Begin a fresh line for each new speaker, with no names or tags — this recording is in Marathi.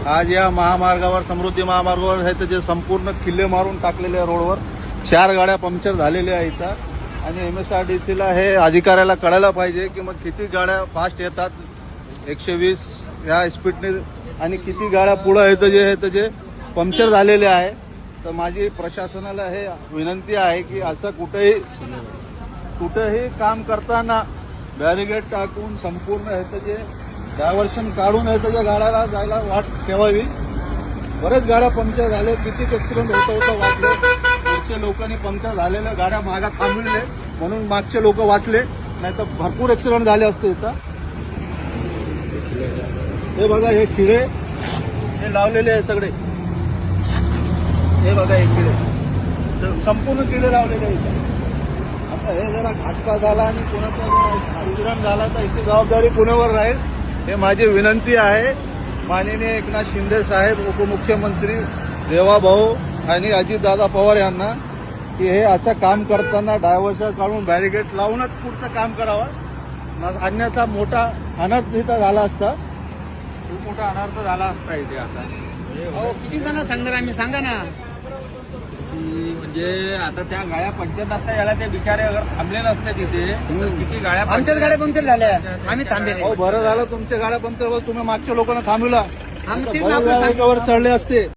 आज या महामार्गावर, समृद्धी महामार्गावर आहे तर जे संपूर्ण किल्ले मारून टाकलेले आहे रोडवर. 4 गाड्या पंक्चर झालेल्या आहेत इथं. आणि MSRDCला हे अधिकाऱ्याला कळायला पाहिजे की मग किती गाड्या फास्ट येतात 120 या स्पीडने आणि किती गाड्या पुढे येतं जे पंक्चर झालेले आहे. तर माझी प्रशासनाला हे विनंती आहे की असं कुठेही काम करताना बॅरिगेड टाकून संपूर्ण ह्याचं जे डायव्हर्शन काढून ह्याचं जे गाड्याला जायला वाट ठेवावी. बरेच गाड्या पंक्चर झाले, किती ऍक्सिडेंट होतं वाटले. पुढच्या लोकांनी पंक्चर झालेल्या गाड्या मागा थांबविले म्हणून मागचे लोक वाचले, नाही तर भरपूर ऍक्सिडेंट झाले असते इथं. हे बघा हे खिळे हे लावलेले आहे सगळे. हे बघा हे किडे संपूर्ण किडे लावलेले आहेत. आता हे जरा घातपात झाला आणि कोणाचा जर ऍक्सिडेंट झाला तर याची जबाबदारी पुण्यावर राहील. हे माझी विनंती आहे माननीय एकनाथ शिंदे साहेब, उपमुख्यमंत्री देवाभाऊ आणि अजितदादा पवार यांना की हे असं काम करताना डायव्हर्शन काढून बॅरिगेड लावूनच पुढचं काम करावं. अन्यथा मोठा अनर्थ इथं झाला असता, खूप मोठा अनर्थ झाला असता इथे. आता
किती जण सांगणार आम्ही, सांगा ना.
म्हणजे आता त्या गाड्या पंक्चर असता याला ते बिचारे अगर थांबले नसते तिथे तर किती गाड्या
आमच्याच गाड्या पंक्चर झाल्या, आम्ही थांबले.
बरं झालं तुमच्या गाड्या पंक्चर, तुम्ही मागच्या लोकांना थांबवला.
आम्ही
चढले असते.